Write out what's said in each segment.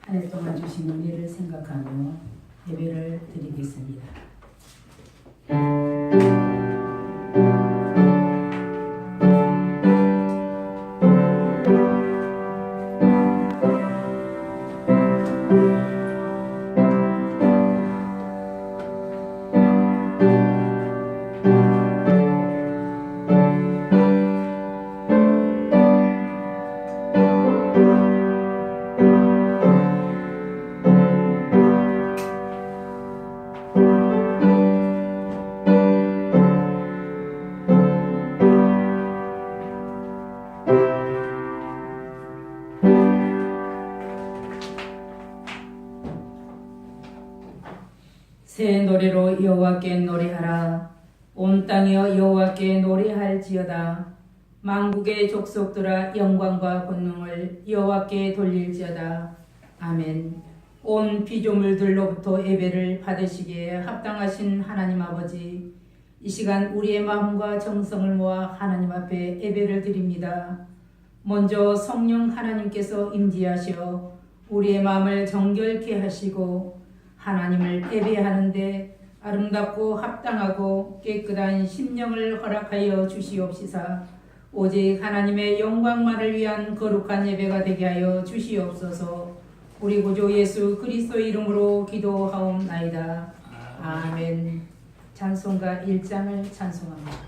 한 해 동안 주신 은혜를 생각하며 예배를 드리겠습니다. 새 노래로 여호와께 노래하라. 온 땅이여 여호와께 노래할지어다. 만국의 족속들아 영광과 권능을 여호와께 돌릴지어다. 아멘. 온 피조물들로부터 예배를 받으시기에 합당하신 하나님 아버지, 이 시간 우리의 마음과 정성을 모아 하나님 앞에 예배를 드립니다. 먼저 성령 하나님께서 임재하시어 우리의 마음을 정결케 하시고 하나님을 예배하는데 아름답고 합당하고 깨끗한 심령을 허락하여 주시옵시사. 오직 하나님의 영광만을 위한 거룩한 예배가 되게 하여 주시옵소서. 우리 구주 예수 그리스도의 이름으로 기도하옵나이다. 아멘. 찬송가 1장을 찬송합니다.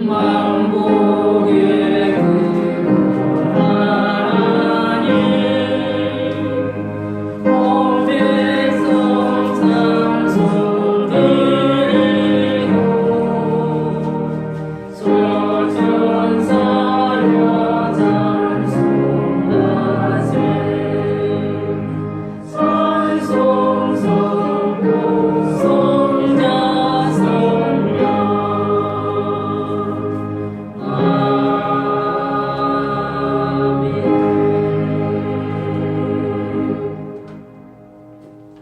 만복의 그 하나님 온 백성 찬송 드리고 소천사여 찬송하세. 찬송성부 성자 성령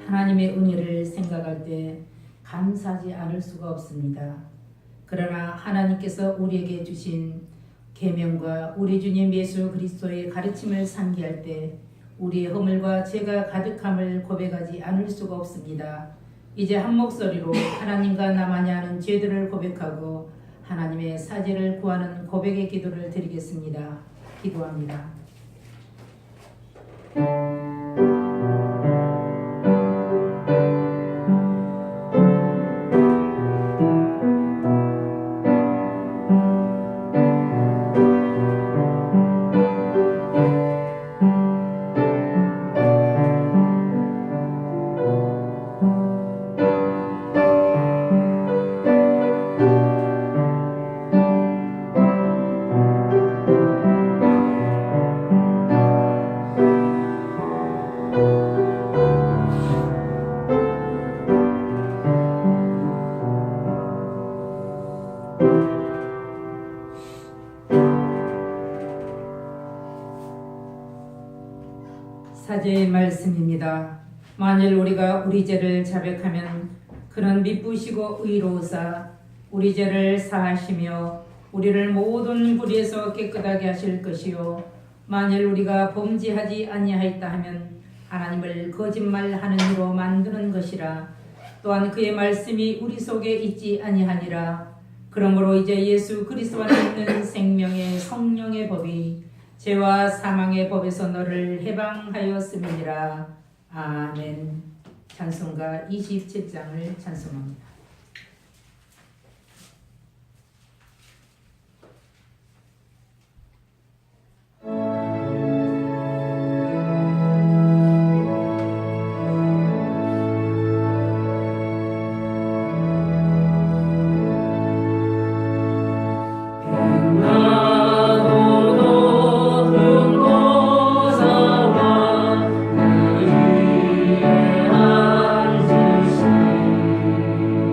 하나님의 은혜를 생각할 때 감사하지 않을 수가 없습니다. 그러나 하나님께서 우리에게 주신 계명과 우리 주님 예수 그리스도의 가르침을 상기할 때 우리의 허물과 죄가 가득함을 고백하지 않을 수가 없습니다. 이제 한 목소리로 하나님과 나만이 아는 죄들을 고백하고 하나님의 사죄를 구하는 고백의 기도를 드리겠습니다. 기도합니다. 사제의 말씀입니다. 만일 우리가 우리 죄를 자백하면 그는 미쁘시고 의로우사 우리 죄를 사하시며 우리를 모든 불의에서 깨끗하게 하실 것이요 만일 우리가 범죄하지 아니하였다 하면 하나님을 거짓말하는 이로 만드는 것이라. 또한 그의 말씀이 우리 속에 있지 아니하니라. 그러므로 이제 예수 그리스도 안에 있는 생명의 성령의 법이 죄와 사망의 법에서 너를 해방하였음이니라. 아멘. 찬송가 27장을 찬송합니다. 주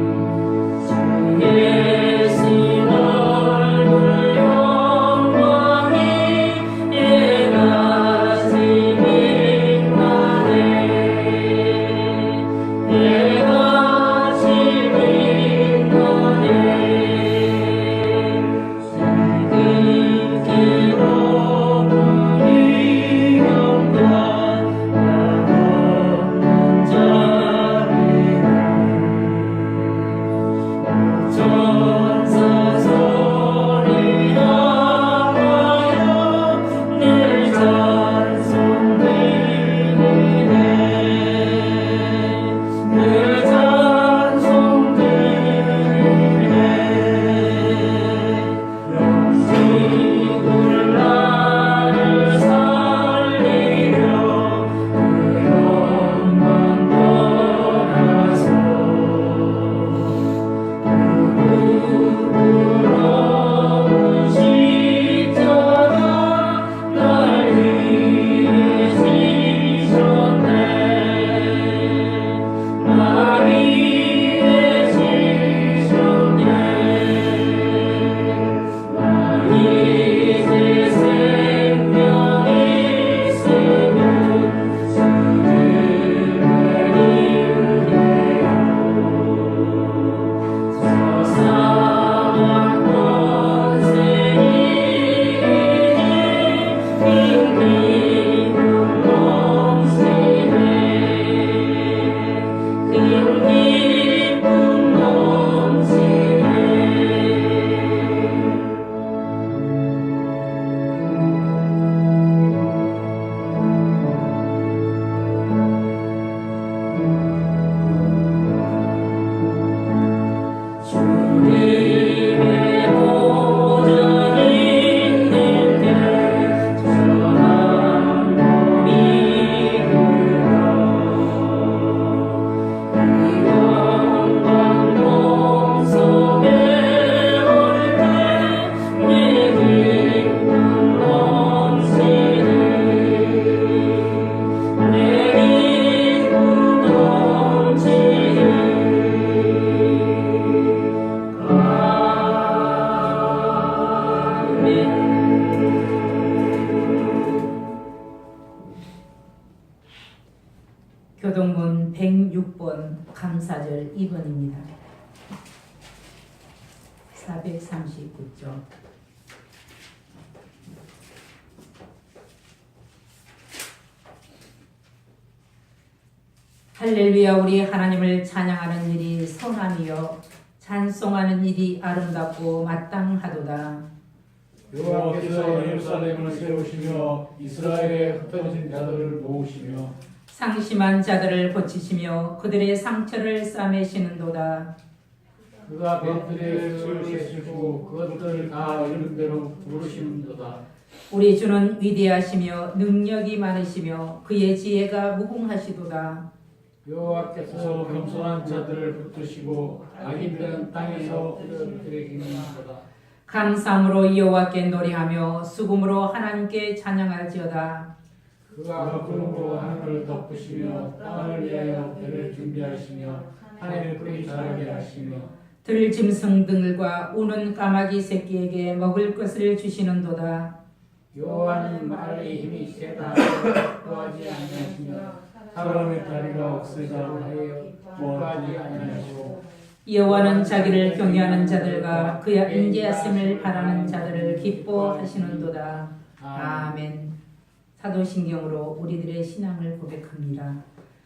6번, 감사절 2번입니다. 439쪽. 할렐루야. 우리 하나님을 찬양하는 일이 선함이요 찬송하는 일이 아름답고 마땅하도다. 여호와께서 예루살렘을 세우시며 이스라엘의 흩어진 자들을 모으시며 상심한 자들을 고치시며 그들의 상처를 싸매시는도다. 그가 백들의 수를 세시고 그것들을 다 이름대로 부르시는도다. 우리 주는 위대하시며 능력이 많으시며 그의 지혜가 무궁하시도다. 여호와께서 겸손한 자들을 붙드시고 악인들은 땅에서 쓰러뜨리시는도다. 감사함으로 여호와께 노래하며 수금으로 하나님께 찬양할지어다. 그가 구름으로 하늘을 덮으시며 땅을 위하여 배를 준비하시며 하늘을 뿌리 자라게 하시며 들짐승들과 우는 까마귀 새끼에게 먹을 것을 주시는도다. 여호와는 말의 힘이 세다 구하지 아니하시며 사람의 다리가 억세다 하여 구하지 아니하시고 여호와는 자기를 경외하는 자들과 그의 인자하심을 바라는 자들을 기뻐하시는도다. 아멘. 사도신경으로 우리들의 신앙을 고백합니다.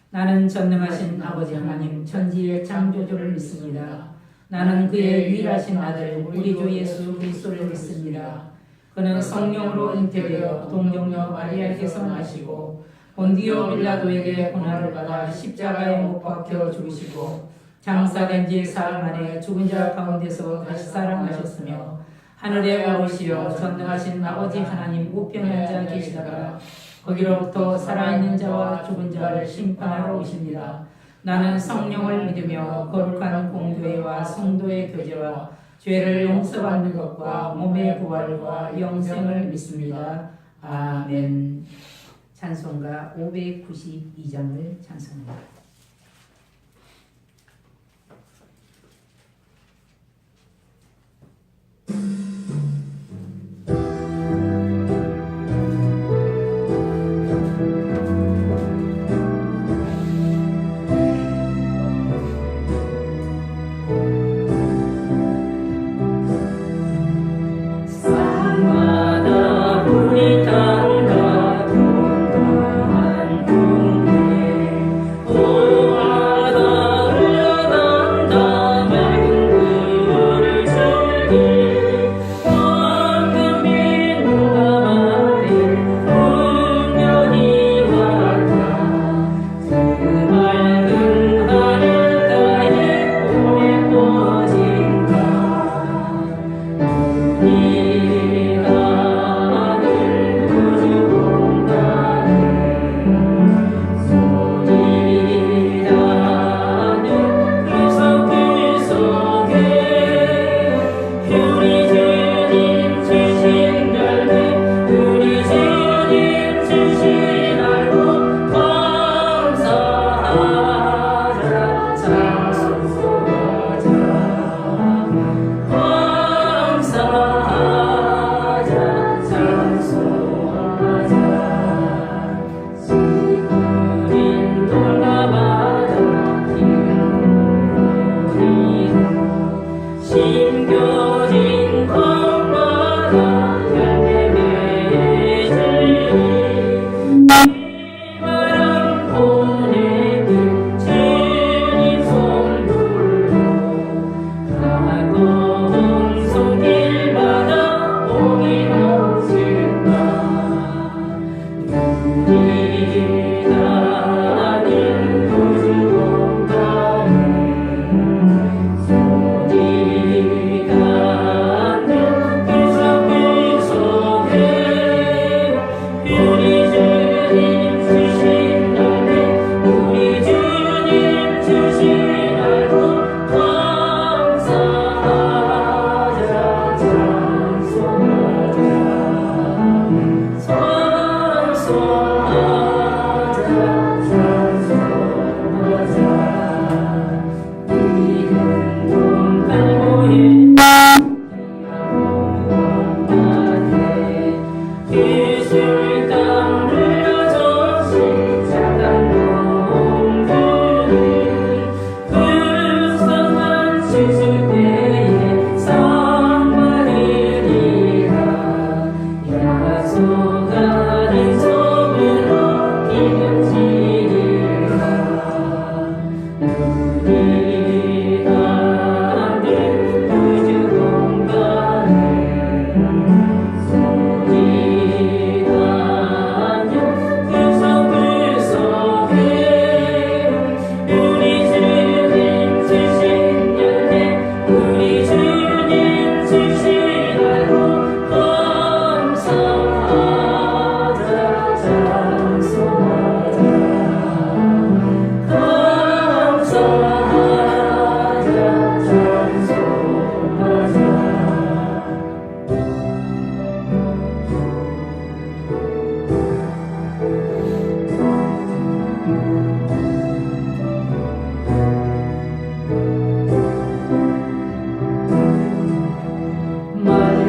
나는 전능하신 아버지 하나님 천지의 창조주를 믿습니다. 나는 그의 유일하신 아들 우리 주 예수 그리스도를 믿습니다. 그는 성령으로 잉태되어 동정녀 마리아에게서 나시고 본디오 빌라도에게 고난을 받아 십자가에 못 박혀 죽으시고 장사된 지 사흘 만에 죽은 자 가운데서 다시 살아나셨으며 하늘에 오르시어 전능하신 아버지 하나님 우편에 앉아 계시다가 거기로부터 살아있는 자와 죽은 자를 심판하러 오십니다. 나는 성령을 믿으며 거룩한 공교회와 성도의 교제와 죄를 용서받는 것과 몸의 부활과 영생을 믿습니다. 아멘. 찬송가 592장을 찬송합니다. 우리 땅과 동안 동해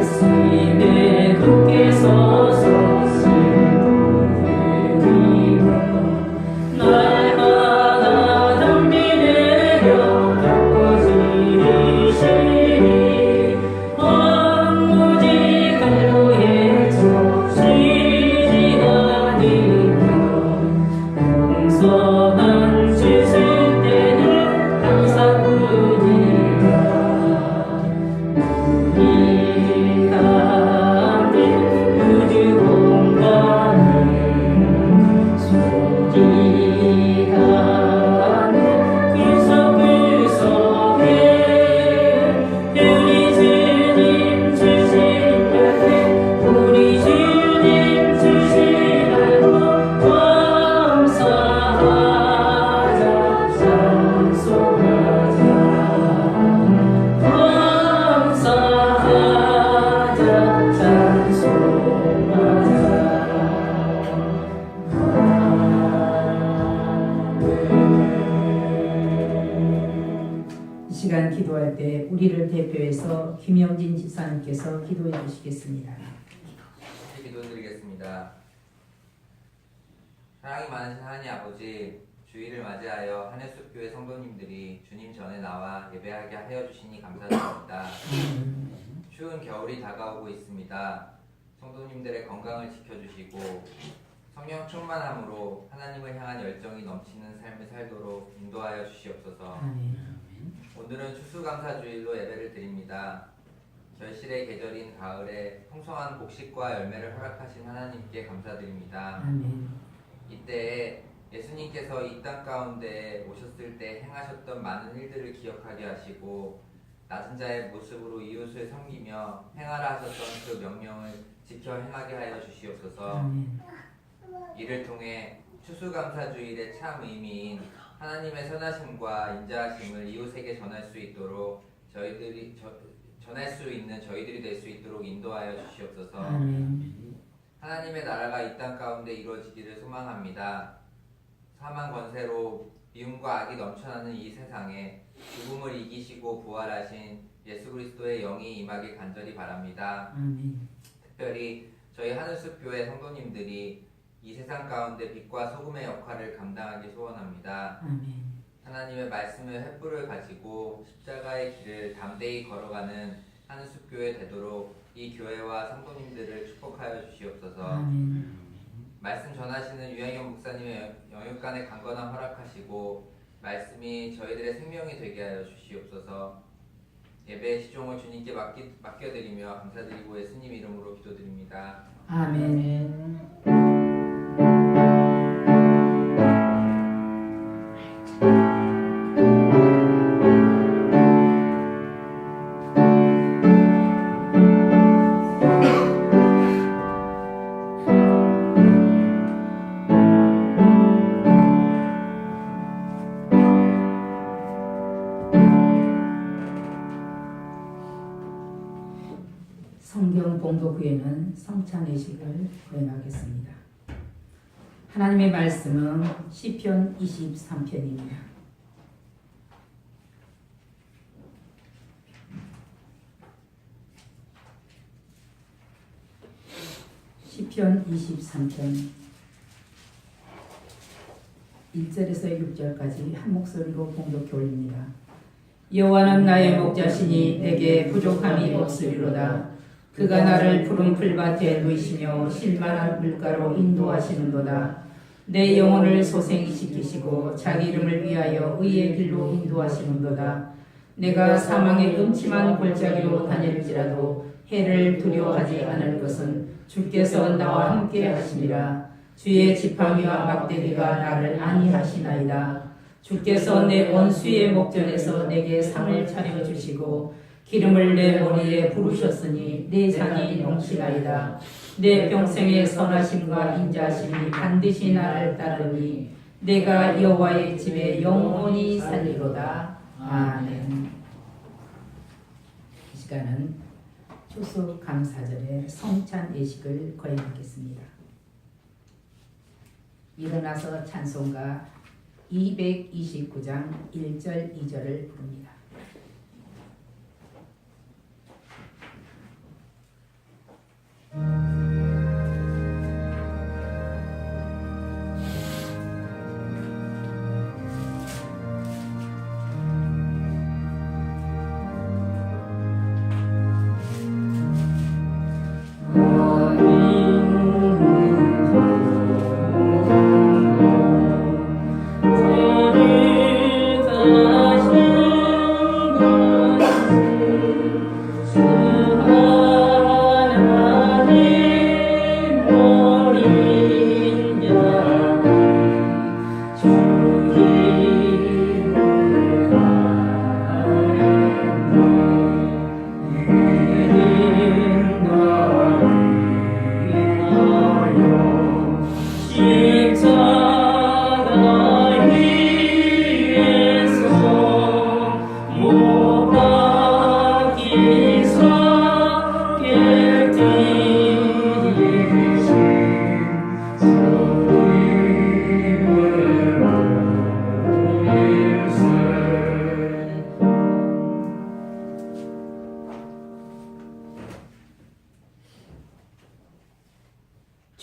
말씀에 굳게 서서 슬프리라 날마다 담비 내려 닦아지리시니 황무지 갈로에서 쉬지 아니며 공손한 짓을 때는 항상뿐이라 이 시간 기도할 때 우리를 대표해서 김영진 집사님께서 기도해 주시겠습니다. 기도드리겠습니다. 사랑이 많으신 하나님 아버지, 주일을 맞이하여 한해숲교회 성도님들이 주님 전에 나와 예배하게 하여 주시니 감사드립니다. 추운 겨울이 다가오고 있습니다. 성도님들의 건강을 지켜주시고 성령 충만함으로 하나님을 향한 열정이 넘치는 삶을 살도록 인도하여 주시옵소서. 오늘은 추수감사주일로 예배를 드립니다. 결실의 계절인 가을에 풍성한 곡식과 열매를 허락하신 하나님께 감사드립니다. 이때에 예수님께서 이 땅 가운데 오셨을 때 행하셨던 많은 일들을 기억하게 하시고 낮은 자의 모습으로 이웃을 섬기며 행하라 하셨던 그 명령을 지켜 행하게 하여 주시옵소서. 이를 통해 추수감사주일의 참 의미인 하나님의 선하심과 인자하심을 이웃에게 전할 수 있도록 전할 수 있는 저희들이 될 수 있도록 인도하여 주시옵소서. 하나님의 나라가 이 땅 가운데 이루어지기를 소망합니다. 사망 권세로 미움과 악이 넘쳐나는 이 세상에 죽음을 이기시고 부활하신 예수 그리스도의 영이 임하길 간절히 바랍니다. 특별히 저희 하늘숲교회 성도님들이 이 세상 가운데 빛과 소금의 역할을 감당하기 소원합니다. 하나님의 말씀의 횃불을 가지고 십자가의 길을 담대히 걸어가는 하늘숲교회 되도록 이 교회와 성도님들을 축복하여 주시옵소서. 말씀 전하시는 유영현 목사님의 영육간의 강건함 허락하시고 말씀이 저희들의 생명이 되게 하여 주시옵소서. 예배의 시종을 주님께 맡겨드리며 감사드리고 예수님 이름으로 기도드립니다. 아멘. 성경 봉독 후에는 성찬 예식을 거행하겠습니다. 하나님의 말씀은 시편 23편입니다. 시편 23편 1절에서 6절까지 한 목소리로 봉독해 올립니다. 여호와는 나의 목자시니 내게 부족함이 없으리로다. 그가 나를 푸른 풀밭에 누이시며 실만한 물가로 인도하시는도다. 내 영혼을 소생시키시고 자기 이름을 위하여 의의 길로 인도하시는도다. 내가 사망의 음침한 골짜기로 다닐지라도 해를 두려워하지 않을 것은 주께서 나와 함께 하시니라. 주의 지팡이와 막대기가 나를 안위하시나이다. 주께서 내 원수의 목전에서 내게 상을 차려주시고 기름을 내 머리에 부으셨으니 내 잔이 넘치나이다. 내 평생의 선하심과 인자하심이 반드시 나를 따르니 내가 여호와의 집에 영원히 살리로다. 아멘. 이 시간은 추수감사절의 성찬 예식을 거행하겠습니다. 일어나서 찬송가 229장 1절 2절을 부릅니다.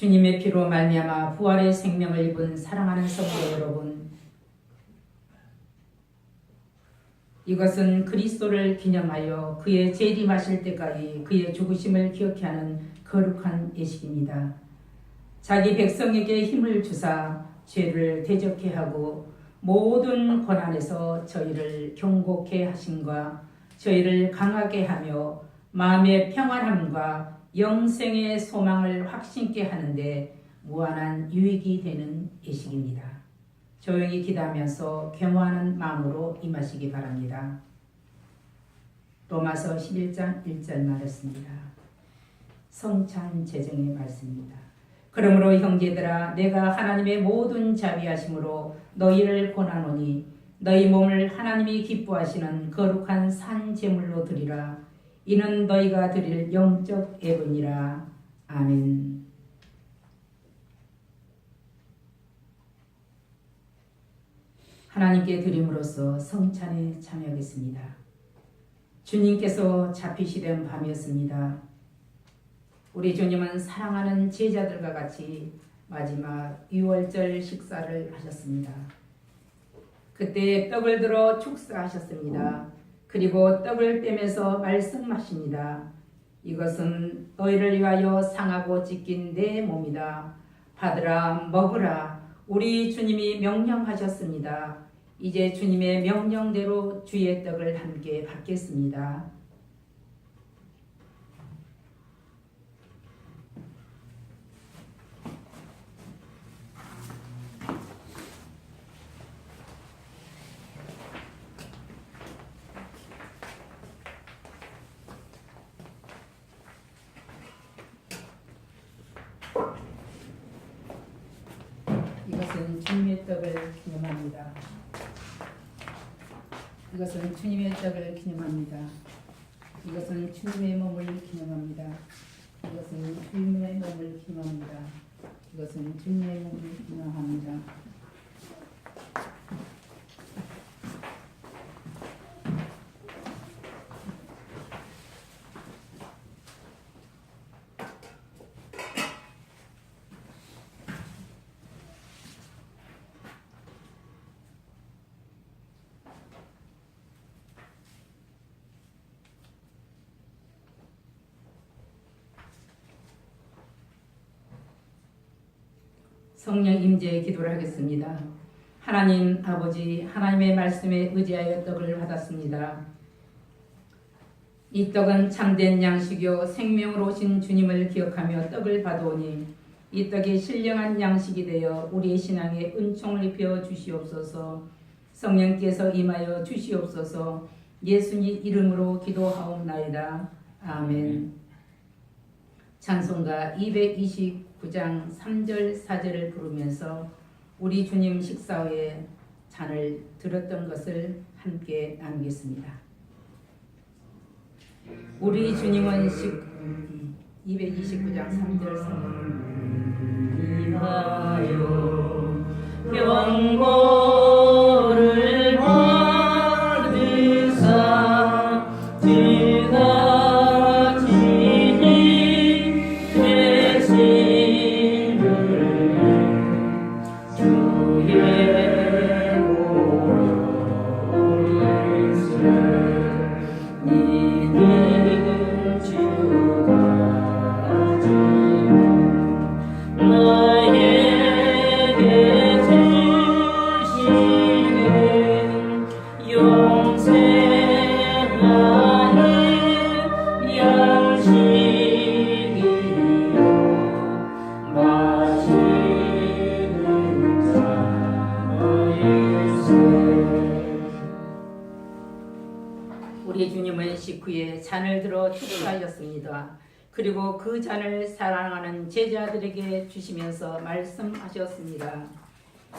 주님의 피로 말미암아 부활의 생명을 입은 사랑하는 성도 여러분, 이것은 그리스도를 기념하여 그의 재림하실 때까지 그의 죽으심을 기억케 하는 거룩한 예식입니다. 자기 백성에게 힘을 주사 죄를 대적케 하고 모든 고난에서 저희를 경고케 하심과 저희를 강하게 하며 마음의 평안함과 영생의 소망을 확신케 하는데 무한한 유익이 되는 예식입니다. 조용히 기도하면서 겸허하는 마음으로 임하시기 바랍니다. 로마서 11장 1절 말했습니다. 성찬 제정의 말씀입니다. 그러므로 형제들아 내가 하나님의 모든 자비하심으로 너희를 권하노니 너희 몸을 하나님이 기뻐하시는 거룩한 산 제물로 드리라. 이는 너희가 드릴 영적 예배니라. 아멘. 하나님께 드림으로써 성찬에 참여하겠습니다. 주님께서 잡히시던 밤이었습니다. 우리 주님은 사랑하는 제자들과 같이 마지막 유월절 식사를 하셨습니다. 그때 떡을 들어 축사하셨습니다. 그리고 떡을 떼면서 말씀하십니다. 이것은 너희를 위하여 상하고 찢긴 내 몸이다. 받으라 먹으라. 우리 주님이 명령하셨습니다. 이제 주님의 명령대로 주의 떡을 함께 받겠습니다. 이것은 주님의 떡을 기념합니다. 이것은 주님의 떡을 기념합니다. 이것은 주님의 몸을 기념합니다. 이것은 주님의 몸을 기념합니다. 이것은 주님의 몸을 기념합니다. 성령 임재의 기도를 하겠습니다. 하나님 아버지, 하나님의 말씀에 의지하여 떡을 받았습니다. 이 떡은 참된 양식이요 생명으로 오신 주님을 기억하며 떡을 받아오니 이 떡이 신령한 양식이 되어 우리의 신앙에 은총을 입혀 주시옵소서. 성령께서 임하여 주시옵소서. 예수님 이름으로 기도하옵나이다. 아멘. 찬송가 229장 3절 4절을 부르면서 우리 주님 식사 후에 잔을 들었던 것을 함께 나누겠습니다. 우리 주님은 229장 3절 4절 이하여 병고를 받으사 주가 지니 되시는 주의 오리세 이는 주가 지니 나에게 주시는 영생하는 양식이요 마시는 자일세. 우리 주님은 식후에 잔을 들어 축사하셨습니다. 그리고 그 잔을 사랑하는 제자들에게 주시면서 말씀하셨습니다.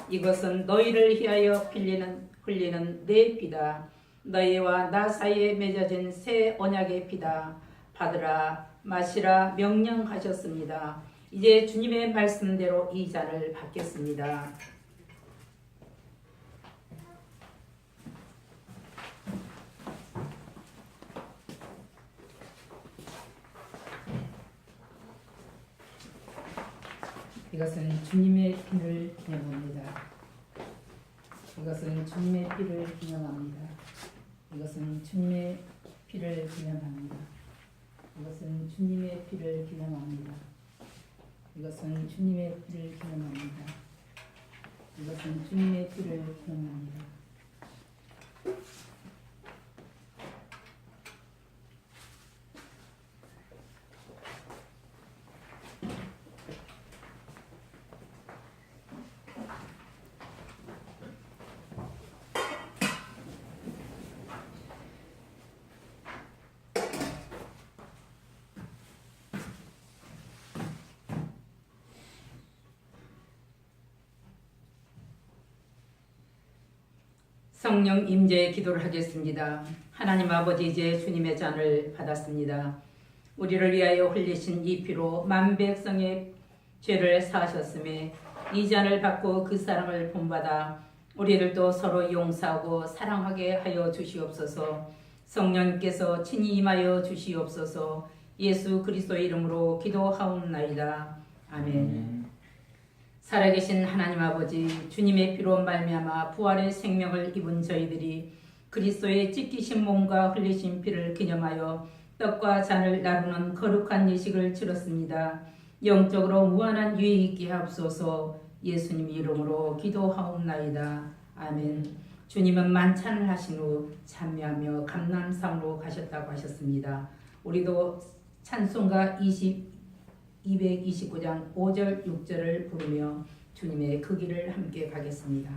이것은 너희를 위하여 흘리는 내 피다. 너희와 나 사이에 맺어진 새 언약의 피다. 받으라 마시라 명령하셨습니다. 이제 주님의 말씀대로 이 잔을 받겠습니다. 이것은 주님의 피를 기념합니다. 이것은 주님의 피를 기념합니다. 이것은 주님의 피를 기념합니다. 이것은 주님의 피를 기념합니다. 이것은 주님의 피를 기념합니다. 이것은 주님의 피를 기념합니다. 성령 임재의 기도를 하겠습니다. 하나님 아버지, 이제 주님의 잔을 받았습니다. 우리를 위하여 흘리신 이 피로 만 백성의 죄를 사하셨음에 이 잔을 받고 그 사랑을 본받아 우리들도 서로 용서하고 사랑하게 하여 주시옵소서. 성령께서 친히 임하여 주시옵소서. 예수 그리스도의 이름으로 기도하옵나이다. 아멘. 살아계신 하나님 아버지, 주님의 피로 말미암아 부활의 생명을 입은 저희들이 그리스도의 찢기신 몸과 흘리신 피를 기념하여 떡과 잔을 나누는 거룩한 예식을 치렀습니다. 영적으로 무한한 유익 있게 하옵소서. 예수님 이름으로 기도하옵나이다. 아멘. 주님은 만찬을 하신 후 참여하며 감람산으로 가셨다고 하셨습니다. 우리도 찬송가 229장 5절 6절을 부르며 주님의 그 길을 함께 가겠습니다.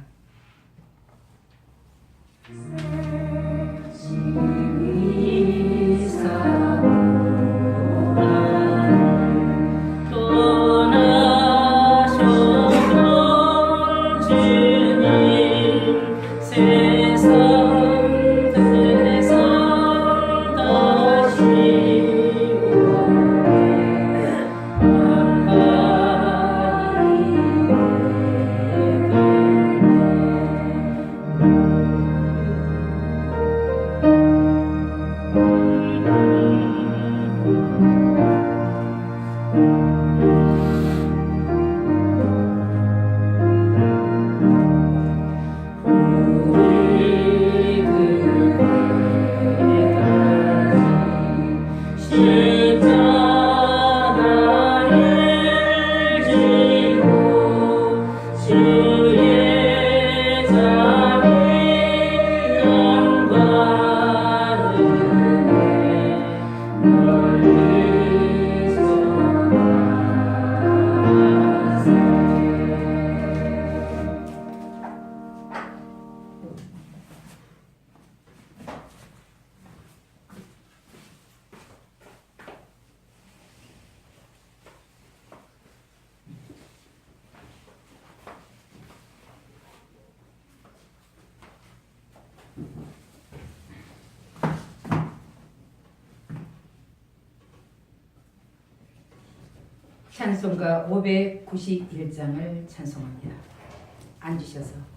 찬송가 591장을 찬송합니다. 앉으셔서.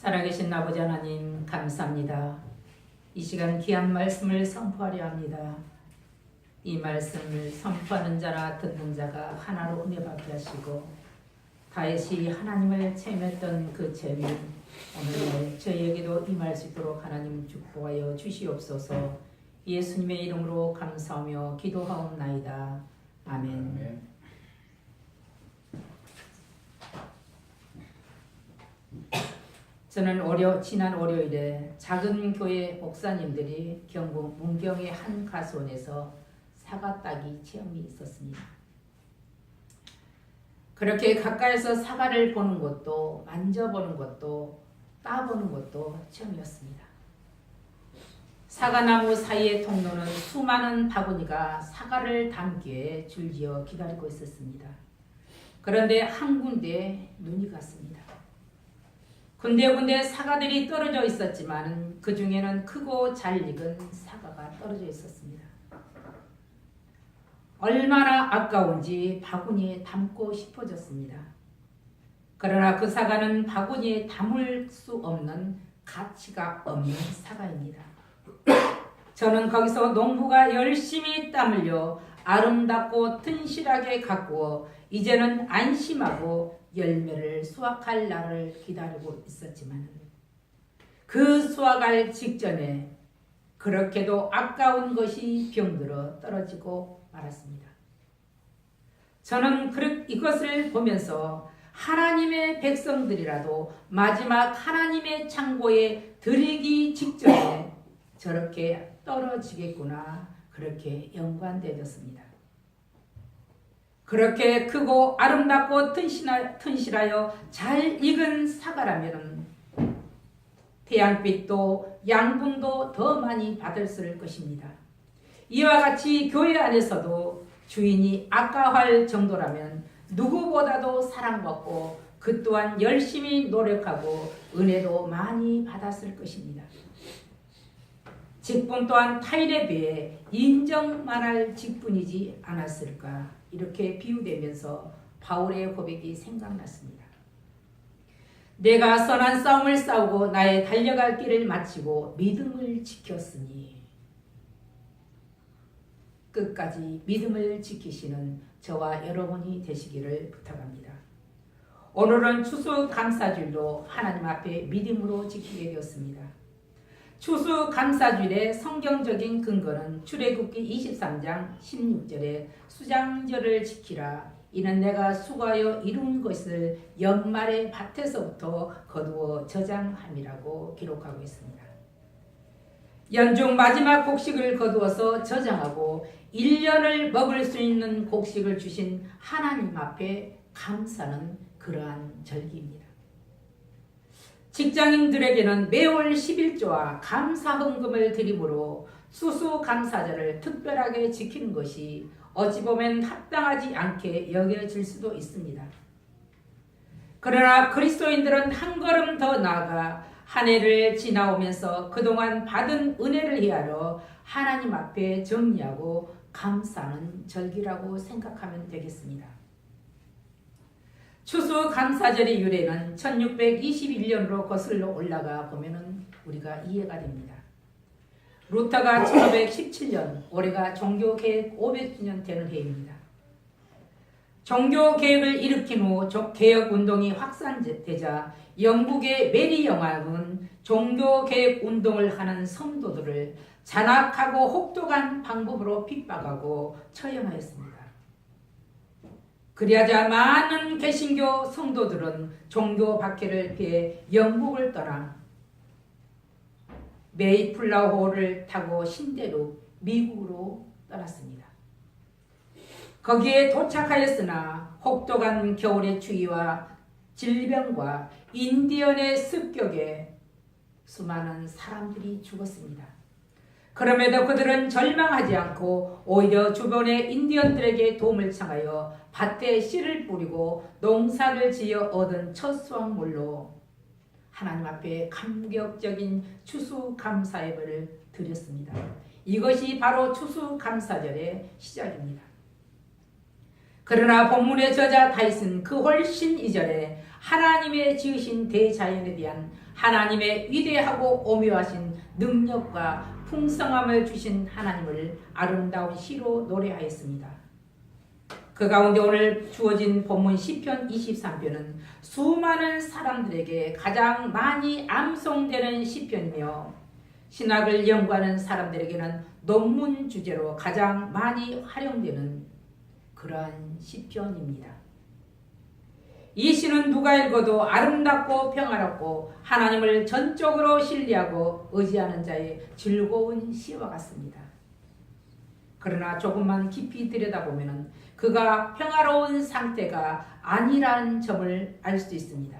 살아계신 아버지 하나님 감사합니다. 이 시간 귀한 말씀을 선포하려 합니다. 이 말씀을 선포하는 자나 듣는 자가 하나로 은혜 받게 하시고 다윗이 하나님을 체험했던 그 체험이 오늘 저희에게도 임할 수 있도록 하나님 축복하여 주시옵소서. 예수님의 이름으로 감사하며 기도하옵나이다. 아멘. 저는 지난 월요일에 작은 교회 목사님들이 경북 문경의 한 가수원에서 사과 따기 체험이 있었습니다. 그렇게 가까이서 사과를 보는 것도 만져보는 것도 따보는 것도 처음이었습니다. 사과나무 사이의 통로는 수많은 바구니가 사과를 담기에 줄지어 기다리고 있었습니다. 그런데 한 군데에 눈이 갔습니다. 군데군데 사과들이 떨어져 있었지만 그 중에는 크고 잘 익은 사과가 떨어져 있었습니다. 얼마나 아까운지 바구니에 담고 싶어졌습니다. 그러나 그 사과는 바구니에 담을 수 없는 가치가 없는 사과입니다. 저는 거기서 농부가 열심히 땀 흘려 아름답고 튼실하게 가꾸어 이제는 안심하고 열매를 수확할 날을 기다리고 있었지만 그 수확할 직전에 그렇게도 아까운 것이 병들어 떨어지고 말았습니다. 저는 이것을 보면서 하나님의 백성들이라도 마지막 하나님의 창고에 들이기 직전에 저렇게 떨어지겠구나, 그렇게 연관되었습니다. 그렇게 크고 아름답고 튼실하여 잘 익은 사과라면 태양빛도 양분도 더 많이 받았을 것입니다. 이와 같이 교회 안에서도 주인이 아까워할 정도라면 누구보다도 사랑받고 그 또한 열심히 노력하고 은혜도 많이 받았을 것입니다. 직분 또한 타인에 비해 인정만 할 직분이지 않았을까, 이렇게 비유되면서 바울의 고백이 생각났습니다. 내가 선한 싸움을 싸우고 나의 달려갈 길을 마치고 믿음을 지켰으니, 끝까지 믿음을 지키시는 저와 여러분이 되시기를 부탁합니다. 오늘은 추수감사주일로 하나님 앞에 믿음으로 지키게 되었습니다. 추수감사주일의 성경적인 근거는 출애굽기 23장 16절에 수장절을 지키라, 이는 내가 수고하여 이룬 것을 연말의 밭에서부터 거두어 저장함이라고 기록하고 있습니다. 연중 마지막 곡식을 거두어서 저장하고 1년을 먹을 수 있는 곡식을 주신 하나님 앞에 감사는 그러한 절기입니다. 직장인들에게는 매월 11조와 감사헌금을 드림으로 수수감사절을 특별하게 지키는 것이 어찌 보면 합당하지 않게 여겨질 수도 있습니다. 그러나 그리스도인들은 한 걸음 더 나아가 한 해를 지나오면서 그동안 받은 은혜를 헤아려 하나님 앞에 정리하고 감사하는 절기라고 생각하면 되겠습니다. 추수감사절의 유래는 1621년으로 거슬러 올라가 보면 우리가 이해가 됩니다. 루터가 1517년, 올해가 종교개혁 500주년 되는 해입니다. 종교개혁을 일으킨 후 개혁운동이 확산되자 영국의 메리 영왕은 종교개혁운동을 하는 성도들을 잔악하고 혹독한 방법으로 핍박하고 처형하였습니다. 그리하자 많은 개신교 성도들은 종교 박해를 피해 영국을 떠나 메이플라워호를 타고 신대로 미국으로 떠났습니다. 거기에 도착하였으나 혹독한 겨울의 추위와 질병과 인디언의 습격에 수많은 사람들이 죽었습니다. 그럼에도 그들은 절망하지 않고 오히려 주변의 인디언들에게 도움을 청하여 밭에 씨를 뿌리고 농사를 지어 얻은 첫 수확물로 하나님 앞에 감격적인 추수감사 예배를 드렸습니다. 이것이 바로 추수감사절의 시작입니다. 그러나 본문의 저자 다윗은 그 훨씬 이전에 하나님의 지으신 대자연에 대한 하나님의 위대하고 오묘하신 능력과 풍성함을 주신 하나님을 아름다운 시로 노래하였습니다. 그 가운데 오늘 주어진 본문 시편 23편은 수많은 사람들에게 가장 많이 암송되는 시편이며 신학을 연구하는 사람들에게는 논문 주제로 가장 많이 활용되는 그러한 시편입니다. 이 시는 누가 읽어도 아름답고 평화롭고 하나님을 전적으로 신뢰하고 의지하는 자의 즐거운 시와 같습니다. 그러나 조금만 깊이 들여다보면 그가 평화로운 상태가 아니라는 점을 알 수 있습니다.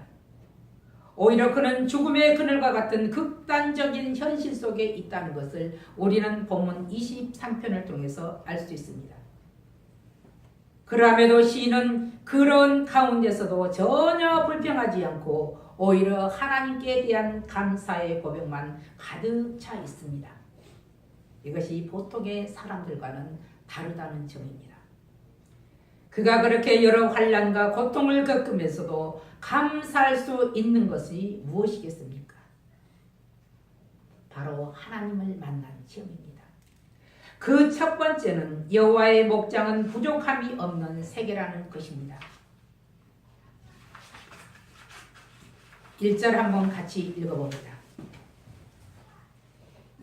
오히려 그는 죽음의 그늘과 같은 극단적인 현실 속에 있다는 것을 우리는 본문 23편을 통해서 알 수 있습니다. 그럼에도 시인은 그런 가운데서도 전혀 불평하지 않고 오히려 하나님께 대한 감사의 고백만 가득 차 있습니다. 이것이 보통의 사람들과는 다르다는 점입니다. 그가 그렇게 여러 환난과 고통을 겪으면서도 감사할 수 있는 것이 무엇이겠습니까? 바로 하나님을 만난 점입니다. 그 첫 번째는 여호와의 목장은 부족함이 없는 세계라는 것입니다. 1절 한번 같이 읽어봅니다.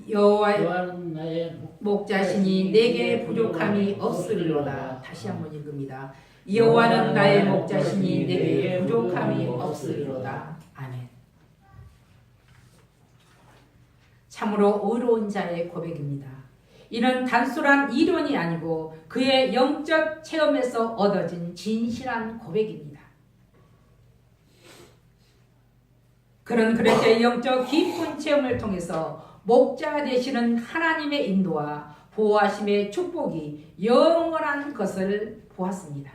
여호와의 여호와는 나의 목자시니 내게 부족함이 없으리로다. 다시 한번 읽습니다. 여호와는 나의 목자시니 내게 부족함이 없으리로다. 아멘. 참으로 의로운 자의 고백입니다. 이는 단순한 이론이 아니고 그의 영적 체험에서 얻어진 진실한 고백입니다. 그는 그렇게 영적 깊은 체험을 통해서 목자 되시는 하나님의 인도와 보호하심의 축복이 영원한 것을 보았습니다.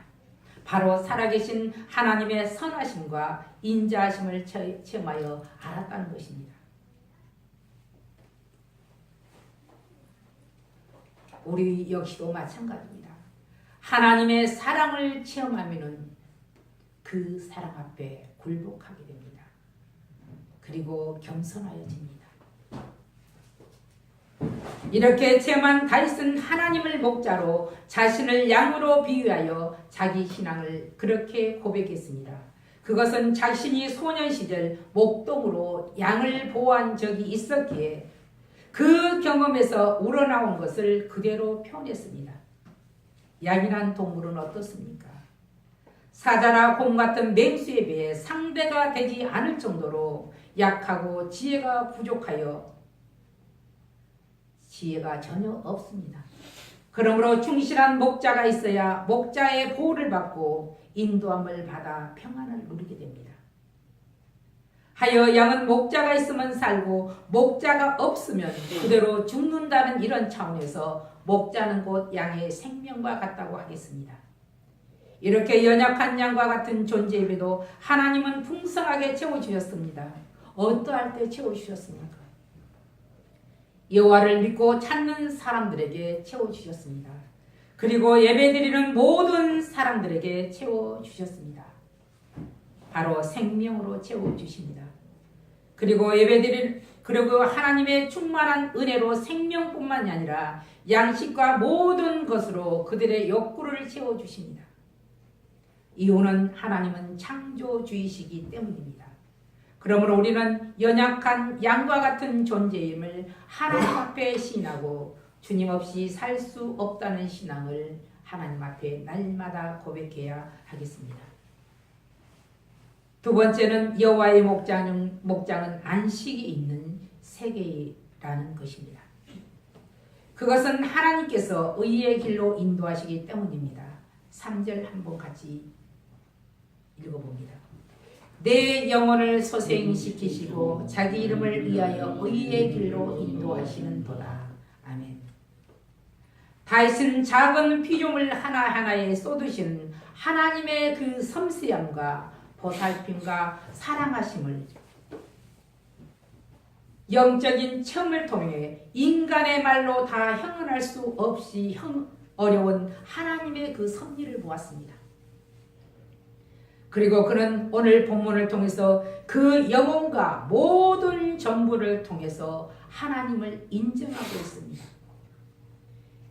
바로 살아계신 하나님의 선하심과 인자하심을 체험하여 알았다는 것입니다. 우리 역시도 마찬가지입니다. 하나님의 사랑을 체험하면 그 사랑 앞에 굴복하게 됩니다. 그리고 겸손하여집니다. 이렇게 체험한 다윗은 하나님을 목자로 자신을 양으로 비유하여 자기 신앙을 그렇게 고백했습니다. 그것은 자신이 소년 시절 목동으로 양을 보호한 적이 있었기에 그 경험에서 우러나온 것을 그대로 표현했습니다. 양이란 동물은 어떻습니까? 사자나 곰 같은 맹수에 비해 상대가 되지 않을 정도로 약하고 지혜가 부족하여 지혜가 전혀 없습니다. 그러므로 충실한 목자가 있어야 목자의 보호를 받고 인도함을 받아 평안을 누리게 됩니다. 하여 양은 목자가 있으면 살고 목자가 없으면 그대로 죽는다는 이런 차원에서 목자는 곧 양의 생명과 같다고 하겠습니다. 이렇게 연약한 양과 같은 존재임에도 하나님은 풍성하게 채워주셨습니다. 어떠할 때 채워주셨습니까? 여호와를 믿고 찾는 사람들에게 채워주셨습니다. 그리고 예배드리는 모든 사람들에게 채워주셨습니다. 바로 생명으로 채워주십니다. 그리고 그리고 하나님의 충만한 은혜로 생명뿐만이 아니라 양식과 모든 것으로 그들의 욕구를 채워주십니다. 이유는 하나님은 창조주이시기 때문입니다. 그러므로 우리는 연약한 양과 같은 존재임을 하나님 앞에 시인하고 주님 없이 살 수 없다는 신앙을 하나님 앞에 날마다 고백해야 하겠습니다. 두 번째는 여호와의 목장은 안식이 있는 세계라는 것입니다. 그것은 하나님께서 의의 길로 인도하시기 때문입니다. 3절 한번 같이 읽어봅니다. 내 영혼을 소생시키시고 자기 이름을 위하여 의의 길로 인도하시는 도다. 아멘. 다윗은 작은 피조물 하나하나에 쏟으신 하나님의 그 섬세함과 보살핌과 사랑하심을 영적인 체험을 통해 인간의 말로 다 형언할 수 없이 어려운 하나님의 그 섭리를 보았습니다. 그리고 그는 오늘 본문을 통해서 그 영혼과 모든 전부를 통해서 하나님을 인정하고 있습니다.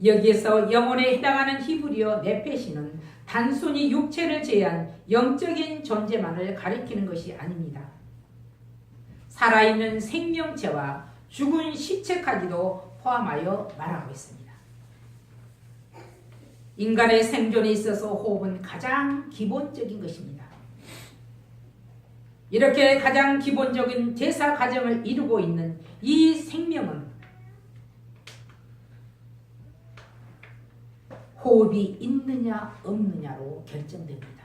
여기에서 영혼에 해당하는 히브리어 네페시는 단순히 육체를 제한 영적인 존재만을 가리키는 것이 아닙니다. 살아있는 생명체와 죽은 시체까지도 포함하여 말하고 있습니다. 인간의 생존에 있어서 호흡은 가장 기본적인 것입니다. 이렇게 가장 기본적인 대사 과정을 이루고 있는 이 생명은 호흡이 있느냐 없느냐로 결정됩니다.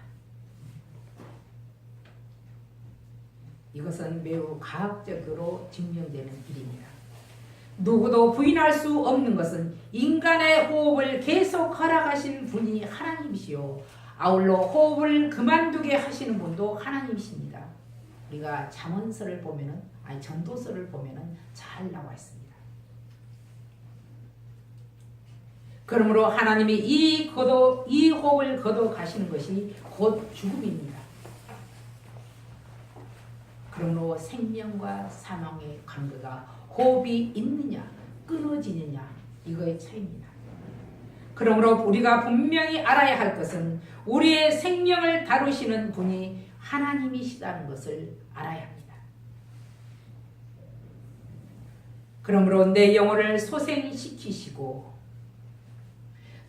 이것은 매우 과학적으로 증명되는 일입니다. 누구도 부인할 수 없는 것은 인간의 호흡을 계속 허락하신 분이 하나님이시요 아울러 호흡을 그만두게 하시는 분도 하나님이십니다. 우리가 잠언서를 보면은 전도서를 보면은 잘 나와 있습니다. 그러므로 하나님이 이 호흡을 거둬가시는 것이 곧 죽음입니다. 그러므로 생명과 사망의 관계가 호흡이 있느냐 끊어지느냐 이거의 차이입니다. 그러므로 우리가 분명히 알아야 할 것은 우리의 생명을 다루시는 분이 하나님이시다는 것을 알아야 합니다. 그러므로 내 영혼을 소생시키시고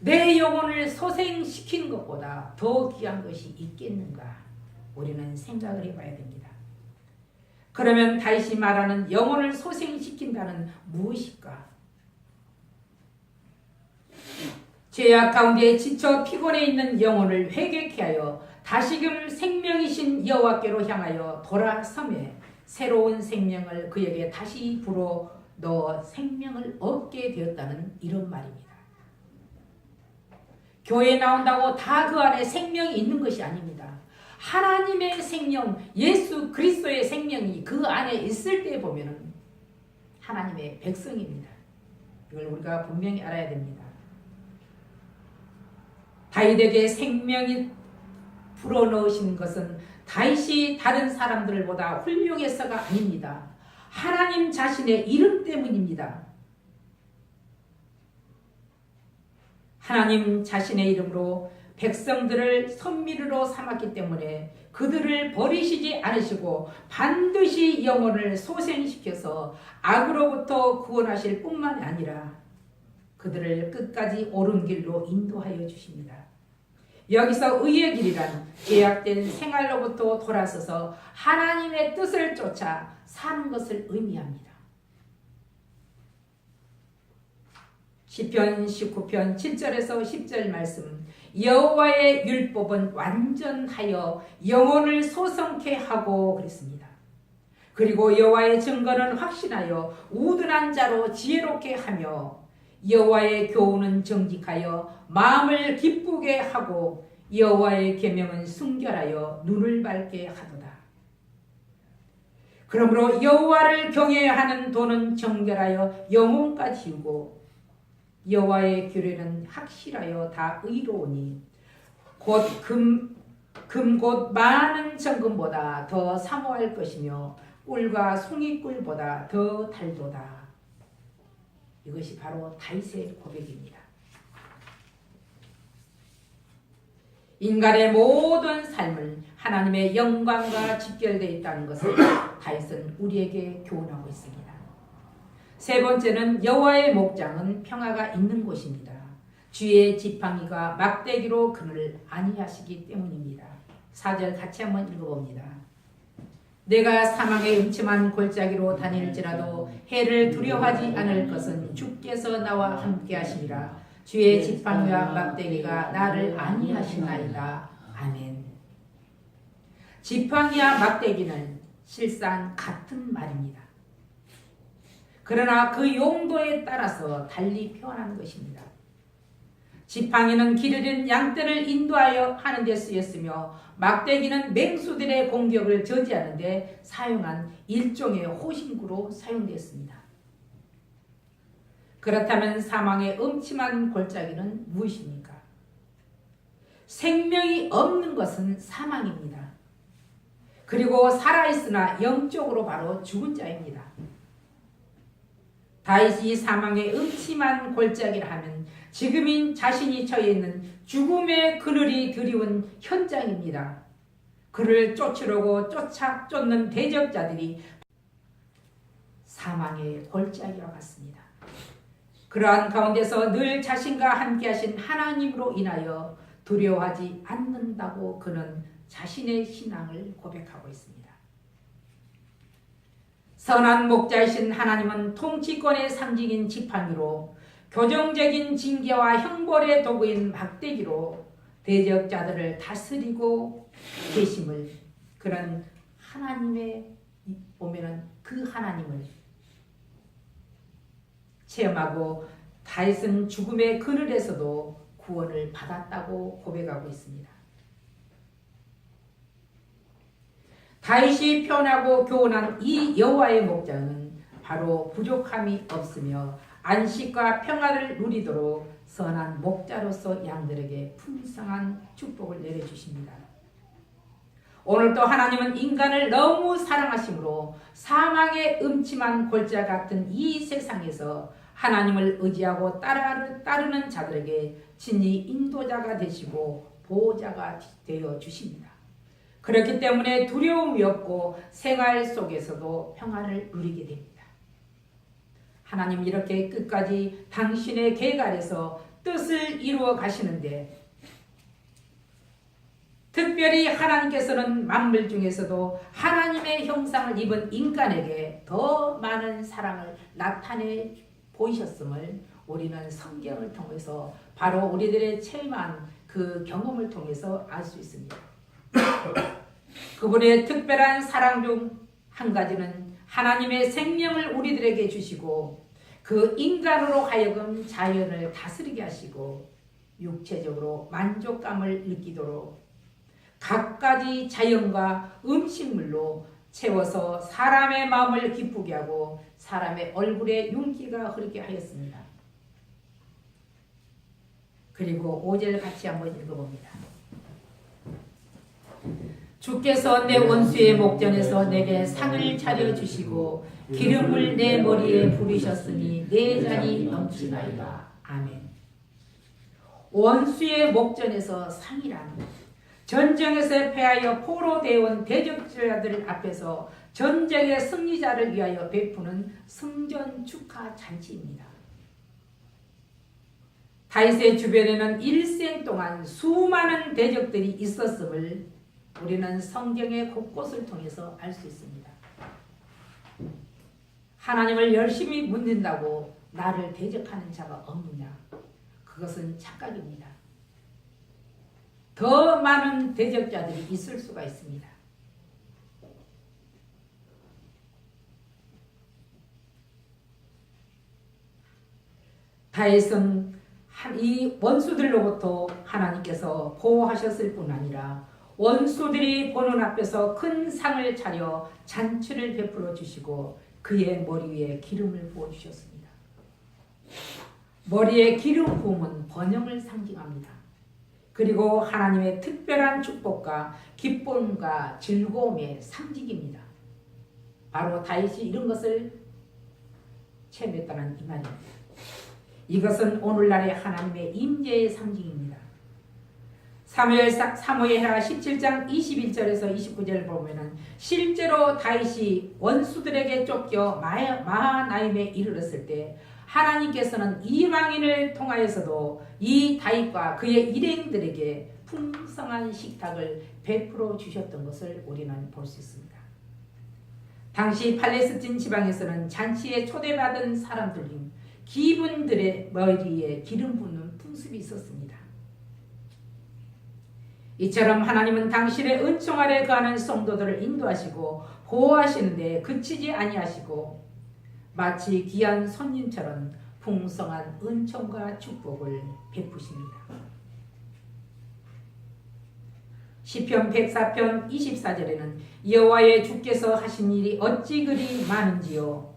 내 영혼을 소생시키는 것보다 더 귀한 것이 있겠는가? 우리는 생각을 해봐야 됩니다. 그러면 다윗이 말하는 영혼을 소생시킨다는 무엇일까? 죄악 가운데 지쳐 피곤해 있는 영혼을 회개케 하여 다시금 생명이신 여호와께로 향하여 돌아서매 새로운 생명을 그에게 다시 불어 넣어 생명을 얻게 되었다는 이런 말입니다. 교회에 나온다고 다 그 안에 생명이 있는 것이 아닙니다. 하나님의 생명, 예수 그리스도의 생명이 그 안에 있을 때 보면은 하나님의 백성입니다. 이걸 우리가 분명히 알아야 됩니다. 다윗에게 생명이 불어넣으신 것은 다윗이 다른 사람들보다 훌륭해서가 아닙니다. 하나님 자신의 이름 때문입니다. 하나님 자신의 이름으로 백성들을 선미르로 삼았기 때문에 그들을 버리시지 않으시고 반드시 영혼을 소생시켜서 악으로부터 구원하실 뿐만 아니라 그들을 끝까지 옳은 길로 인도하여 주십니다. 여기서 의의 길이란 죄악된 생활로부터 돌아서서 하나님의 뜻을 쫓아 사는 것을 의미합니다. 시편 19편 7절에서 10절 말씀, 여호와의 율법은 완전하여 영혼을 소성케 하고 그랬습니다. 그리고 여호와의 증거는 확신하여 우둔한 자로 지혜롭게 하며 여호와의 교훈은 정직하여 마음을 기쁘게 하고 여호와의 계명은 순결하여 눈을 밝게 하도다. 그러므로 여호와를 경외하는 도는 정결하여 영혼까지 이루고 여호와의 규례는 확실하여 다 의로우니 곧 금 많은 정금보다 더 사모할 것이며 꿀과 송이꿀보다 더 달도다. 이것이 바로 다윗의 고백입니다. 인간의 모든 삶은 하나님의 영광과 직결되어 있다는 것을 다윗은 우리에게 교훈하고 있습니다. 세 번째는 여호와의 목장은 평화가 있는 곳입니다. 주의 지팡이가 막대기로 그를 안위하시기 때문입니다. 4절 같이 한번 읽어봅니다. 내가 사망의 음침한 골짜기로 다닐지라도 해를 두려워하지 않을 것은 주께서 나와 함께 하시리라. 주의 지팡이와 막대기가 나를 안위하시나이다. 아멘. 지팡이와 막대기는 실상 같은 말입니다. 그러나 그 용도에 따라서 달리 표현하는 것입니다. 지팡이는 길 잃은 양떼를 인도하여 하는 데 쓰였으며 막대기는 맹수들의 공격을 저지하는 데 사용한 일종의 호신구로 사용되었습니다. 그렇다면 사망의 음침한 골짜기는 무엇입니까? 생명이 없는 것은 사망입니다. 그리고 살아있으나 영적으로 바로 죽은 자입니다. 다윗이 사망의 음침한 골짜기를 하면 지금인 자신이 처해 있는 죽음의 그늘이 드리운 현장입니다. 그를 쫓으려고 쫓는 대적자들이 사망의 골짜기와 같습니다. 그러한 가운데서 늘 자신과 함께 하신 하나님으로 인하여 두려워하지 않는다고 그는 자신의 신앙을 고백하고 있습니다. 선한 목자이신 하나님은 통치권의 상징인 지팡이로 교정적인 징계와 형벌의 도구인 막대기로 대적자들을 다스리고 계심을 그런 하나님의 보면은 그 하나님을 체험하고 다윗은 죽음의 그늘에서도 구원을 받았다고 고백하고 있습니다. 다윗이 표현하고 교훈한 이 여호와의 목장은 바로 부족함이 없으며 안식과 평화를 누리도록 선한 목자로서 양들에게 풍성한 축복을 내려주십니다. 오늘도 하나님은 인간을 너무 사랑하심으로 사망의 음침한 골짜 같은 이 세상에서 하나님을 의지하고 따르는 자들에게 진리 인도자가 되시고 보호자가 되어 주십니다. 그렇기 때문에 두려움이 없고 생활 속에서도 평화를 누리게 됩니다. 하나님 이렇게 끝까지 당신의 계획 아래서 뜻을 이루어 가시는데 특별히 하나님께서는 만물 중에서도 하나님의 형상을 입은 인간에게 더 많은 사랑을 나타내 보이셨음을 우리는 성경을 통해서 바로 우리들의 체험한 그 경험을 통해서 알 수 있습니다. 그분의 특별한 사랑 중 한 가지는 하나님의 생명을 우리들에게 주시고 그 인간으로 하여금 자연을 다스리게 하시고 육체적으로 만족감을 느끼도록 갖가지 자연과 음식물로 채워서 사람의 마음을 기쁘게 하고 사람의 얼굴에 윤기가 흐르게 하였습니다. 그리고 5절 같이 한번 읽어봅니다. 주께서 내 원수의 목전에서 내게 상을 차려주시고 기름을 내 머리에 부리셨으니 내 잔이 넘치나이다. 아멘. 원수의 목전에서 상이란 전쟁에서 패하여 포로되어 대적자들 앞에서 전쟁의 승리자를 위하여 베푸는 승전 축하 잔치입니다. 다윗의 주변에는 일생 동안 수많은 대적들이 있었음을 우리는 성경의 곳곳을 통해서 알 수 있습니다. 하나님을 열심히 묻는다고 나를 대적하는 자가 없느냐? 그것은 착각입니다. 더 많은 대적자들이 있을 수가 있습니다. 다윗은 이 원수들로부터 하나님께서 보호하셨을 뿐 아니라 원수들이 보는 앞에서 큰 상을 차려 잔치를 베풀어 주시고 그의 머리 위에 기름을 부어 주셨습니다. 머리에 기름 부음은 번영을 상징합니다. 그리고 하나님의 특별한 축복과 기쁨과 즐거움의 상징입니다. 바로 다윗이 이런 것을 체험했다는 이 말입니다. 이것은 오늘날의 하나님의 임재의 상징입니다. 사무엘하 17장 21절에서 29절을 보면은 실제로 다윗이 원수들에게 쫓겨 마하나임에 이르렀을 때 하나님께서는 이방인을 통하여서도 이 다윗과 그의 일행들에게 풍성한 식탁을 베풀어 주셨던 것을 우리는 볼 수 있습니다. 당시 팔레스틴 지방에서는 잔치에 초대받은 사람들 중 기분들의 머리에 기름 붓는 풍습이 있었습니다. 이처럼 하나님은 당신의 은총 아래 거하는 성도들을 인도하시고 보호하시는데 그치지 아니하시고 마치 귀한 손님처럼 풍성한 은총과 축복을 베푸십니다. 시편 104편 24절에는 여호와의 주께서 하신 일이 어찌 그리 많은지요.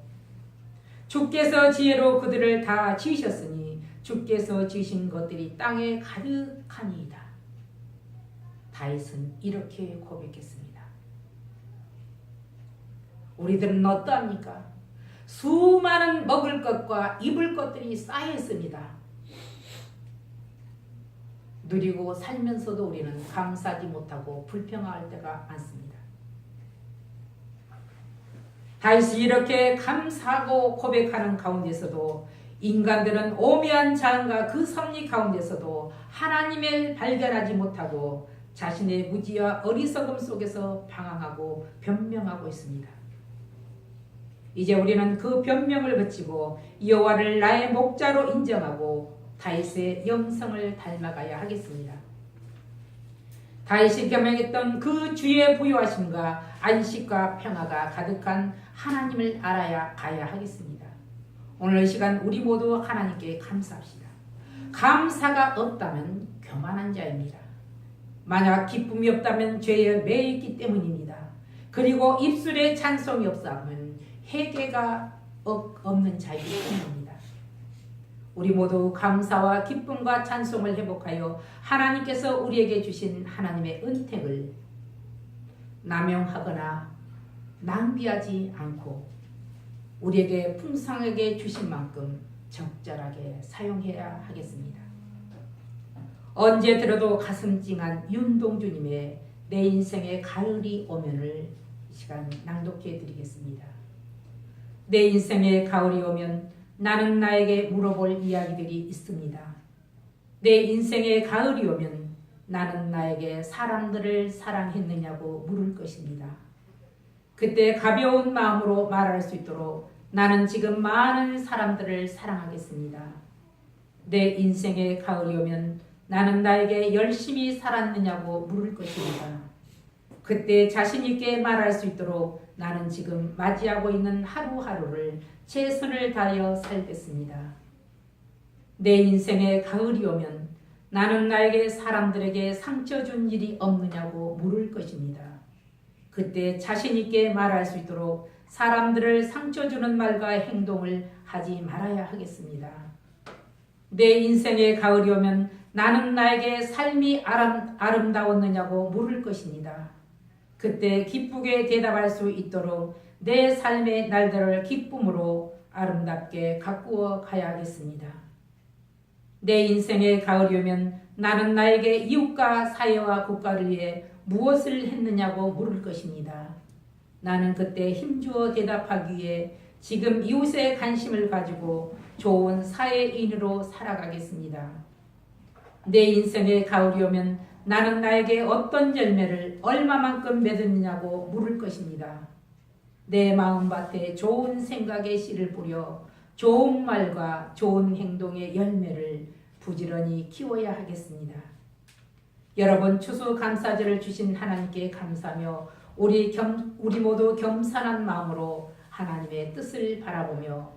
주께서 지혜로 그들을 다 지으셨으니 주께서 지으신 것들이 땅에 가득하니이다. 다윗은 이렇게 고백했습니다. 우리들은 어떠합니까? 수많은 먹을 것과 입을 것들이 쌓여 있습니다. 누리고 살면서도 우리는 감사하지 못하고 불평할 때가 많습니다. 다윗이 이렇게 감사하고 고백하는 가운데서도 인간들은 오묘한 자은과 그 섭리 가운데서도 하나님을 발견하지 못하고 자신의 무지와 어리석음 속에서 방황하고 변명하고 있습니다. 이제 우리는 그 변명을 그치고 여호와를 나의 목자로 인정하고 다윗의 영성을 닮아가야 하겠습니다. 다윗이 겸행했던 그 주의 부요하심과 안식과 평화가 가득한 하나님을 알아야 가야 하겠습니다. 오늘 이 시간 우리 모두 하나님께 감사합시다. 감사가 없다면 교만한 자입니다. 만약 기쁨이 없다면 죄에 매여 있기 때문입니다. 그리고 입술에 찬송이 없다면 회개가 없는 자이기 때문입니다. 우리 모두 감사와 기쁨과 찬송을 회복하여 하나님께서 우리에게 주신 하나님의 은택을 남용하거나 낭비하지 않고 우리에게 풍성하게 주신 만큼 적절하게 사용해야 하겠습니다. 언제 들어도 가슴 찡한 윤동주님의 내 인생의 가을이 오면을 이 시간 낭독해 드리겠습니다. 내 인생의 가을이 오면 나는 나에게 물어볼 이야기들이 있습니다. 내 인생의 가을이 오면 나는 나에게 사람들을 사랑했느냐고 물을 것입니다. 그때 가벼운 마음으로 말할 수 있도록 나는 지금 많은 사람들을 사랑하겠습니다. 내 인생의 가을이 오면 나는 나에게 열심히 살았느냐고 물을 것입니다. 그때 자신 있게 말할 수 있도록 나는 지금 맞이하고 있는 하루하루를 최선을 다하여 살겠습니다. 내 인생의 가을이 오면 나는 나에게 사람들에게 상처 준 일이 없느냐고 물을 것입니다. 그때 자신 있게 말할 수 있도록 사람들을 상처 주는 말과 행동을 하지 말아야 하겠습니다. 내 인생의 가을이 오면 나는 나에게 삶이 아름다웠느냐고 물을 것입니다. 그때 기쁘게 대답할 수 있도록 내 삶의 날들을 기쁨으로 아름답게 가꾸어 가야 하겠습니다. 내 인생의 가을이 오면 나는 나에게 이웃과 사회와 국가를 위해 무엇을 했느냐고 물을 것입니다. 나는 그때 힘주어 대답하기 위해 지금 이웃의 관심을 가지고 좋은 사회인으로 살아가겠습니다. 내 인생의 가을이 오면 나는 나에게 어떤 열매를 얼마만큼 맺었느냐고 물을 것입니다. 내 마음밭에 좋은 생각의 씨를 뿌려 좋은 말과 좋은 행동의 열매를 부지런히 키워야 하겠습니다. 여러분, 추수감사절을 주신 하나님께 감사하며 우리 모두 겸손한 마음으로 하나님의 뜻을 바라보며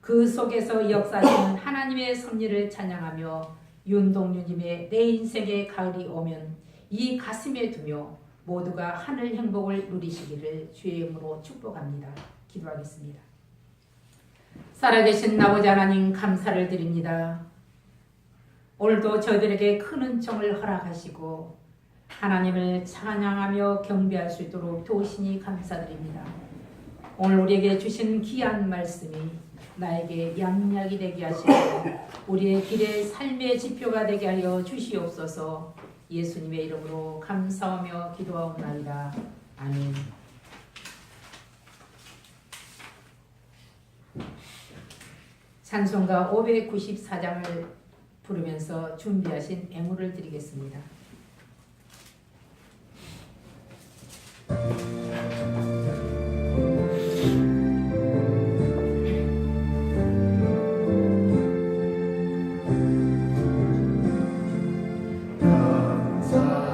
그 속에서 역사하시는 하나님의 섭리를 찬양하며 윤동주님의 내 인생의 가을이 오면 이 가슴에 두며 모두가 하늘 행복을 누리시기를 주의 이름으로 축복합니다. 기도하겠습니다. 살아계신 아버지 하나님, 감사를 드립니다. 오늘도 저희들에게 큰 은총을 허락하시고 하나님을 찬양하며 경배할 수 있도록 도우시니 감사드립니다. 오늘 우리에게 주신 귀한 말씀이 나에게 양약이 되게 하시고 우리의 길의 삶의 지표가 되게 하여 주시옵소서. 예수님의 이름으로 감사하며 기도하옵나이다. 아멘. 찬송가 594장을 부르면서 준비하신 애물을 드리겠습니다.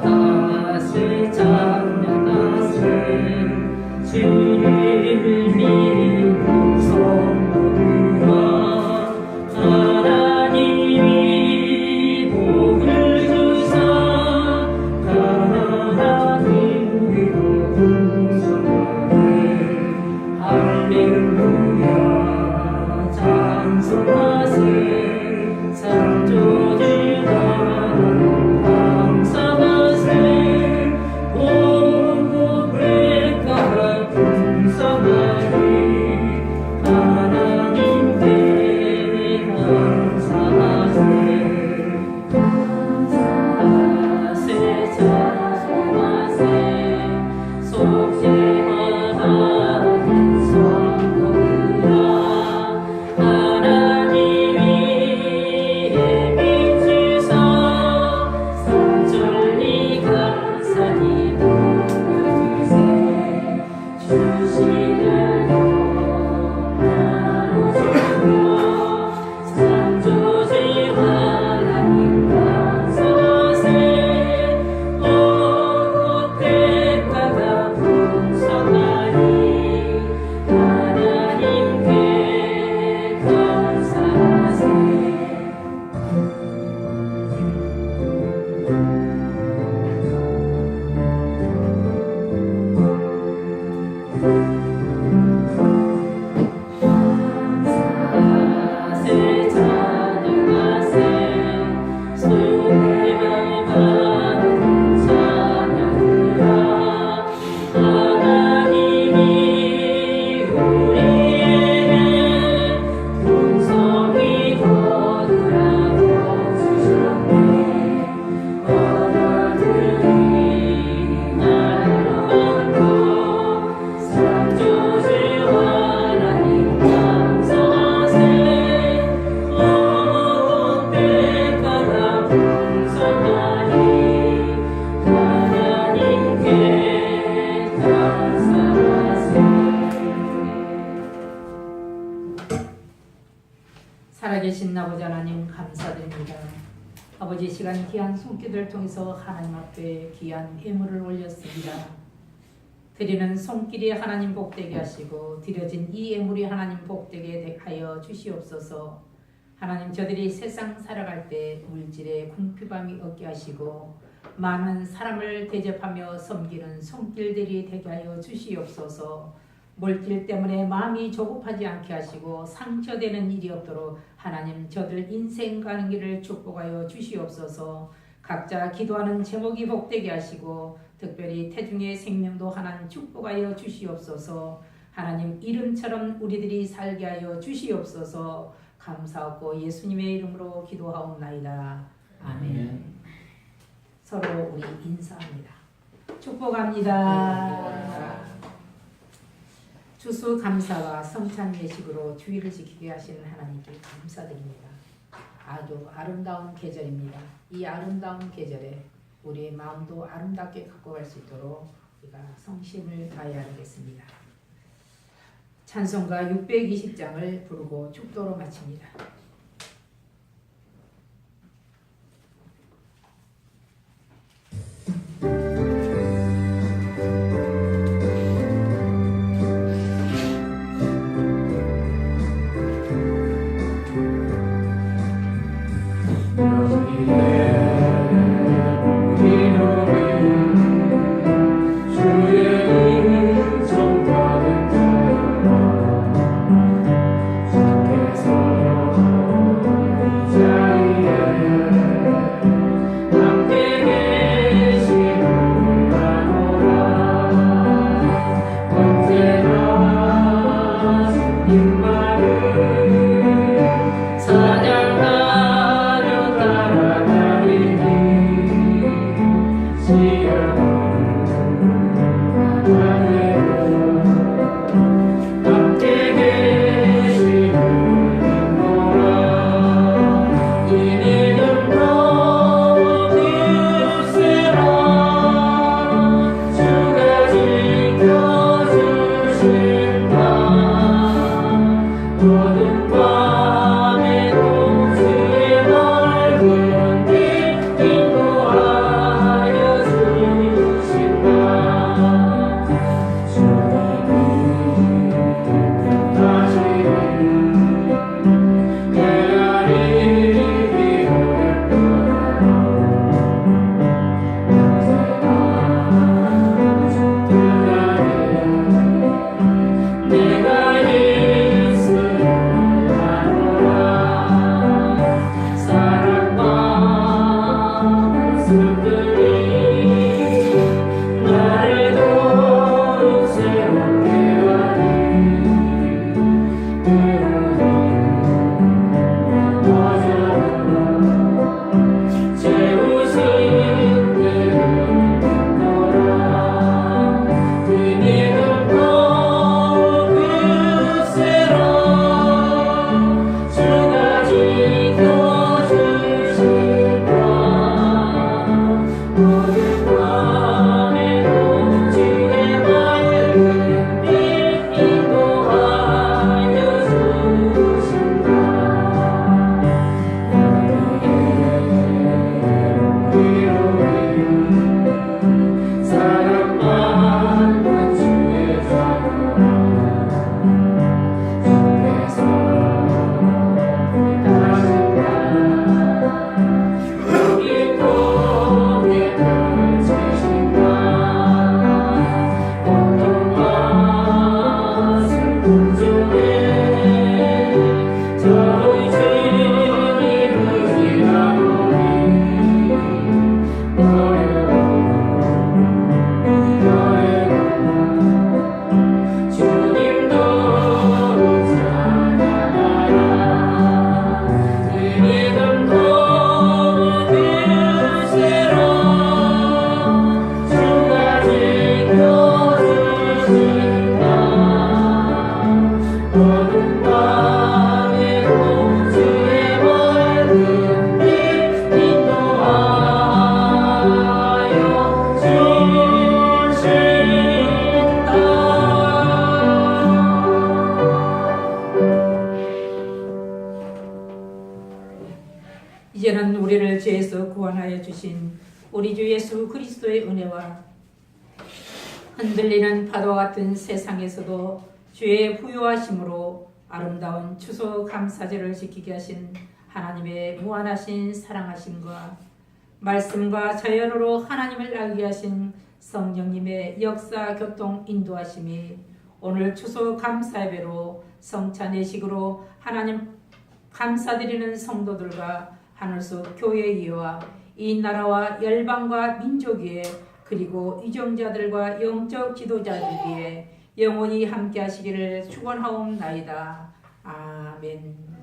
다시 찬양하세 주를 믿는 성도들아 하나님이 복을 주사 아버지 하나님 감사드립니다. 아버지 시간 귀한 손길을 통해서 하나님 앞에 귀한 예물을 올렸습니다. 드리는 손길이 하나님 복되게 하시고 드려진 이 예물이 하나님 복되게 하여 주시옵소서. 하나님 저들이 세상 살아갈 때 물질의 궁핍함이 없게 하시고 많은 사람을 대접하며 섬기는 손길들이 되게 하여 주시옵소서. 물질 때문에 마음이 조급하지 않게 하시고 상처되는 일이 없도록 하나님 저들 인생 가는 길을 축복하여 주시옵소서. 각자 기도하는 제목이 복되게 하시고 특별히 태중의 생명도 하나님 축복하여 주시옵소서. 하나님 이름처럼 우리들이 살게 하여 주시옵소서. 감사하고 예수님의 이름으로 기도하옵나이다. 아멘. 서로 우리 인사합니다. 축복합니다. 주수 감사와 성찬 예식으로 주의를 지키게 하시는 하나님께 감사드립니다. 아주 아름다운 계절입니다. 이 아름다운 계절에 우리의 마음도 아름답게 갖고 갈 수 있도록 우리가 성심을 다해야 하겠습니다. 찬송가 620장을 부르고 축도로 마칩니다. 우리 주 예수 그리스도의 은혜와 흔들리는 파도와 같은 세상에서도 주의 부요하심으로 아름다운 추수감사제를 지키게 하신 하나님의 무한하신 사랑하심과 말씀과 자연으로 하나님을 알게 하신 성령님의 역사 교통 인도하심이 오늘 추수감사예배로 성찬 예식으로 하나님 감사드리는 성도들과 하늘속 교회위와 이 나라와 열방과 민족 위에 그리고 이정자들과 영적 지도자들 위에 영원히 함께 하시기를 축원하옵나이다. 아멘.